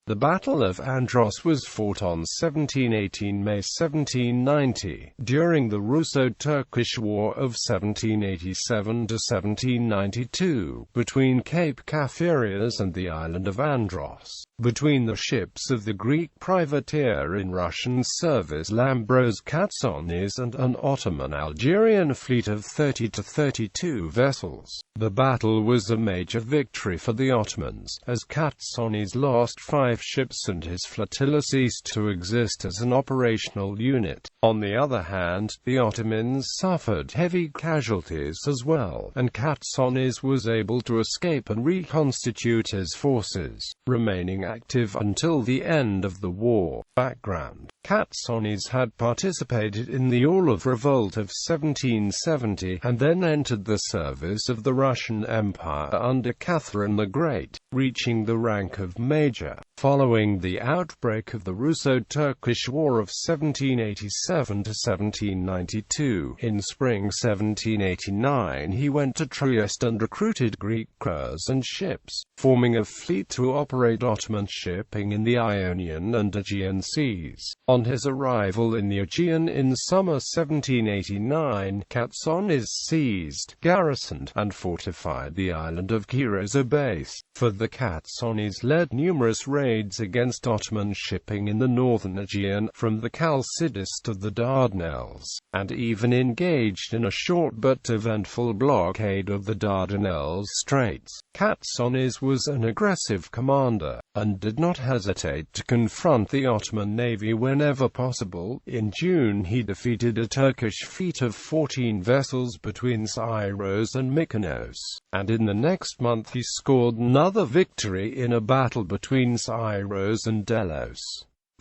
The Battle of Andros was fought on 17–18 May 1790, during the Russo-Turkish War of 1787–1792, between Cape Kafireas and the island of Andros, between the ships of the Greek privateer in Russian service Lambros Katsonis and an Ottoman Algerian fleet of 30 to 32 vessels. The battle was a major victory for the Ottomans, as Katsonis lost 5 ships and his flotilla ceased to exist as an operational unit. On the other hand, the Ottomans suffered heavy casualties as well, and Katsonis was able to escape and reconstitute his forces, remaining active until the end of the war. Background: Katsonis had participated in the Olive Revolt of 1770, and then entered the service of the Russian Empire under Catherine the Great, reaching the rank of major. Following the outbreak of the Russo-Turkish War of 1787–1792, in spring 1789 he went to Trieste and recruited Greek crews and ships, forming a fleet to operate Ottoman shipping in the Ionian and Aegean seas. On his arrival in the Aegean in summer 1789, Katsonis seized, garrisoned, and fortified the island of Kafireas base, for the Katsonis led numerous raids against Ottoman shipping in the northern Aegean, from the Chalcidice to the Dardanelles, and even engaged in a short but eventful blockade of the Dardanelles Straits. Katsonis was an aggressive commander, and did not hesitate to confront the Ottoman navy whenever possible. In June he defeated a Turkish fleet of 14 vessels between Syros and Mykonos, and in the next month he scored another victory in a battle between Syros and Delos.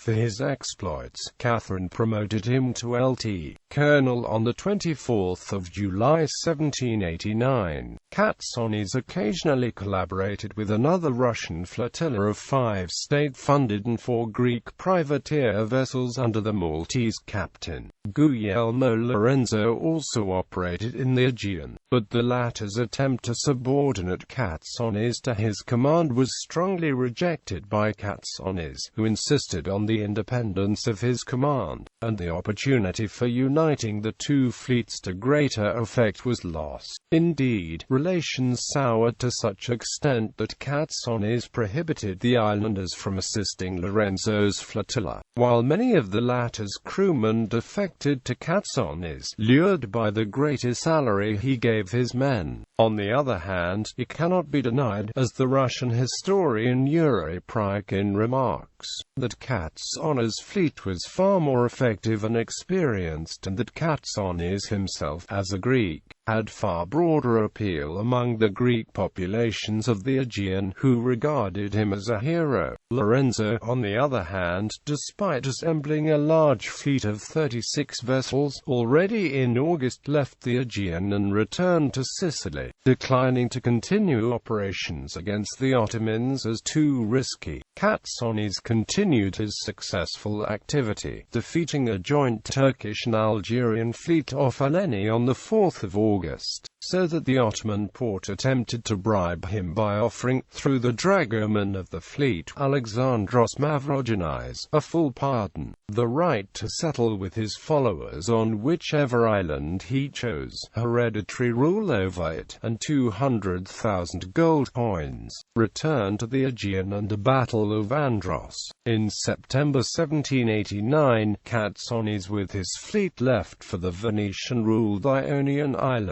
For his exploits, Catherine promoted him to Lt. Colonel on 24 July 1789. Katsonis occasionally collaborated with another Russian flotilla of 5 state-funded and 4 Greek privateer vessels under the Maltese captain Guglielmo Lorenzo, also operated in the Aegean, but the latter's attempt to subordinate Katsonis to his command was strongly rejected by Katsonis, who insisted on the independence of his command, and the opportunity for uniting the two fleets to greater effect was lost. Indeed, relations soured to such extent that Katsonis prohibited the islanders from assisting Lorenzo's flotilla, while many of the latter's crewmen defected to Katsonis, lured by the greater salary he gave his men. On the other hand, it cannot be denied, as the Russian historian Yuri Prykhin remarks, that Katsonis' fleet was far more effective and experienced, and that Katsonis himself, as a Greek, had far broader appeal among the Greek populations of the Aegean, who regarded him as a hero. Lorenzo, on the other hand, despite assembling a large fleet of 36 vessels, already in August left the Aegean and returned to Sicily, declining to continue operations against the Ottomans as too risky. Katsonis continued his successful activity, defeating a joint Turkish and Algerian fleet off Eleni on 4 August, so that the Ottoman Porte attempted to bribe him by offering, through the dragoman of the fleet, Alexandros Mavrogiannis, a full pardon, the right to settle with his followers on whichever island he chose, hereditary rule over it, and 200,000 gold coins. Return to the Aegean and the Battle of Andros. In September 1789, Katsonis with his fleet left for the Venetian-ruled Ionian Islands,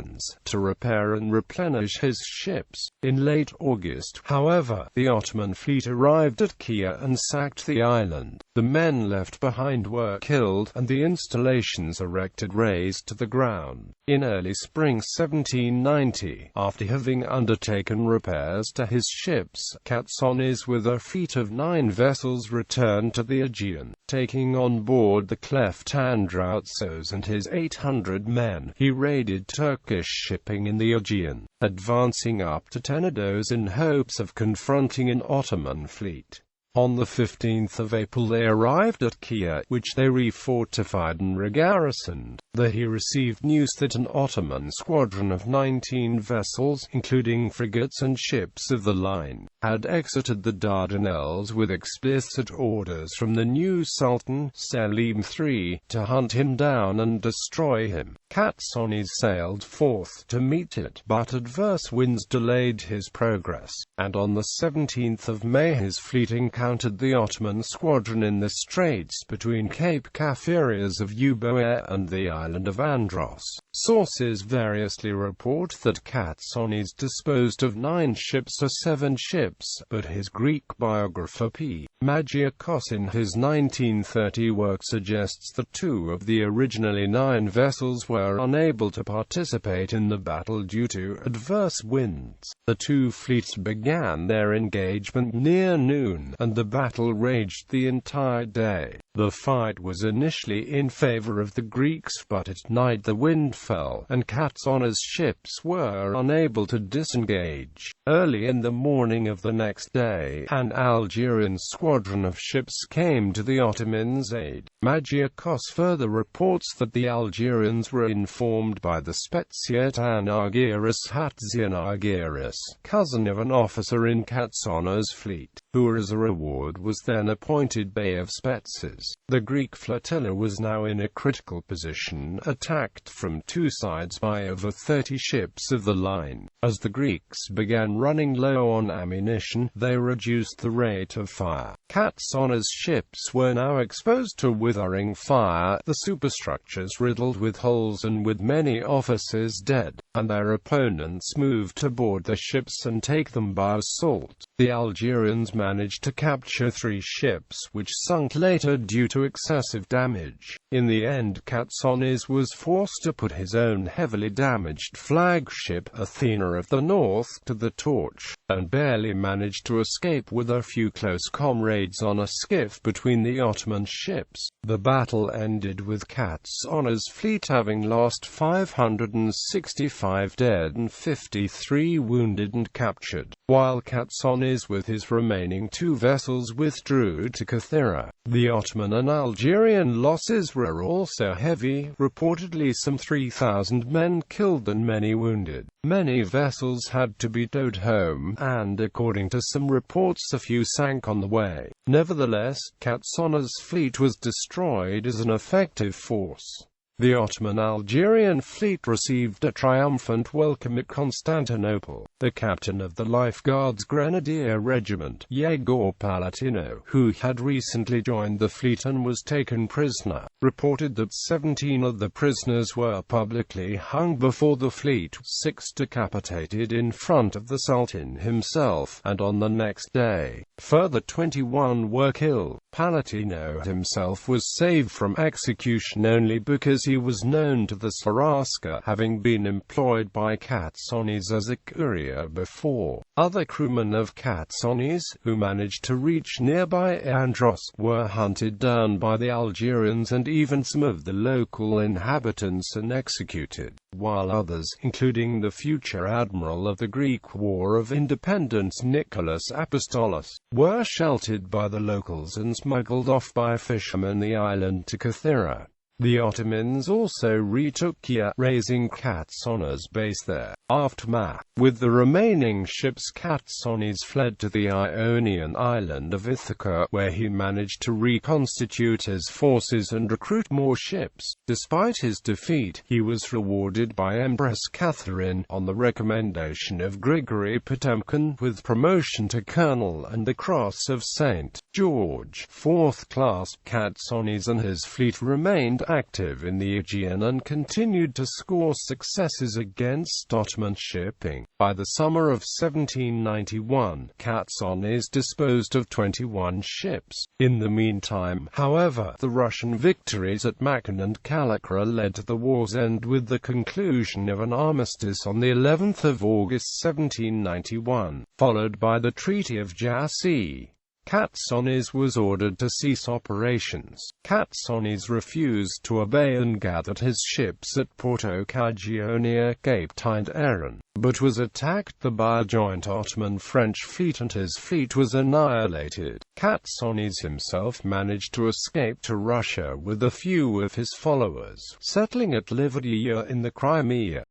to repair and replenish his ships. In late August, however, the Ottoman fleet arrived at Kea and sacked the island. The men left behind were killed, and the installations erected razed to the ground. In early spring 1790, after having undertaken repairs to his ships, Katsonis with a fleet of 9 vessels returned to the Aegean. Taking on board the cleft Androutsos and his 800 men, he raided Turkish shipping in the Aegean, advancing up to Tenedos in hopes of confronting an Ottoman fleet. On the 15th of April they arrived at Kiev, which they refortified and regarrisoned. There he received news that an Ottoman squadron of 19 vessels, including frigates and ships of the line, had exited the Dardanelles with explicit orders from the new Sultan, Selim III, to hunt him down and destroy him. Katsonis sailed forth to meet it, but adverse winds delayed his progress, and on the 17th of May his fleet encountered the Ottoman squadron in the straits between Cape Kafireas of Euboea and the island of Andros. Sources variously report that Katsonis disposed of 9 ships or 7 ships, but his Greek biographer P. Magiakos in his 1930 work suggests that 2 of the originally 9 vessels were unable to participate in the battle due to adverse winds. The 2 fleets began their engagement near noon, and the battle raged the entire day. The fight was initially in favor of the Greeks, but at night the wind fell, and Katsonis' ships were unable to disengage. Early in the morning of the next day, an Algerian squadron of ships came to the Ottomans' aid. Magiakos further reports that the Algerians were informed by the Spetsiotan Argyris Hatzian Argyris, cousin of an officer in Katsonis' fleet, who as a reward was then appointed Bey of Spetses. The Greek flotilla was now in a critical position, attacked from 2 sides by over 30 ships of the line. As the Greeks began running low on ammunition, they reduced the rate of fire. Katsonis' ships were now exposed to withering fire, the superstructures riddled with holes and with many officers dead, and their opponents moved to board the ships and take them by assault. The Algerians managed to capture 3 ships, which sunk later due to excessive damage. In the end, Katsonis was forced to put his own heavily damaged flagship, Athena of the North, to the torch, and barely managed to escape with a few close comrades on a skiff between the Ottoman ships. The battle ended with Katsonis' fleet having lost 565 dead and 53 wounded and captured, while Katsonis with his remaining 2 vessels withdrew to Kafireas. The Ottoman and Algerian losses were also heavy, reportedly some 3,000 men killed and many wounded. Many vessels had to be towed home, and according to some reports a few sank on the way. Nevertheless, Katsonis' fleet was destroyed as an effective force. The Ottoman-Algerian fleet received a triumphant welcome at Constantinople. The captain of the Life Guards Grenadier Regiment, Yegor Palatino, who had recently joined the fleet and was taken prisoner, reported that 17 of the prisoners were publicly hung before the fleet, 6 decapitated in front of the Sultan himself, and on the next day, further 21 were killed. Palatino himself was saved from execution only because he was known to the Saraska, having been employed by Katsonis as a courier before. Other crewmen of Katsonis, who managed to reach nearby Andros, were hunted down by the Algerians and even some of the local inhabitants and executed, while others, including the future admiral of the Greek War of Independence Nicholas Apostolos, were sheltered by the locals and smuggled off by fishermen the island to Kafireas. The Ottomans also retook Kiev, raising Katsonis' base there. Aftermath. With the remaining ships, Katsonis fled to the Ionian island of Ithaca, where he managed to reconstitute his forces and recruit more ships. Despite his defeat, he was rewarded by Empress Catherine, on the recommendation of Grigory Potemkin, with promotion to colonel and the Cross of St. George. 4th class. Katsonis and his fleet remained active in the Aegean and continued to score successes against Ottoman shipping. By the summer of 1791, Katsonis disposed of 21 ships. In the meantime, however, the Russian victories at Macon and Kalakra led to the war's end with the conclusion of an armistice on the 11th of August 1791, followed by the Treaty of Jassy. Katsonis was ordered to cease operations. Katsonis refused to obey and gathered his ships at Porto Cagio near Cape Kafireas, but was attacked by a joint Ottoman-French fleet and his fleet was annihilated. Katsonis himself managed to escape to Russia with a few of his followers, settling at Livonia in the Crimea.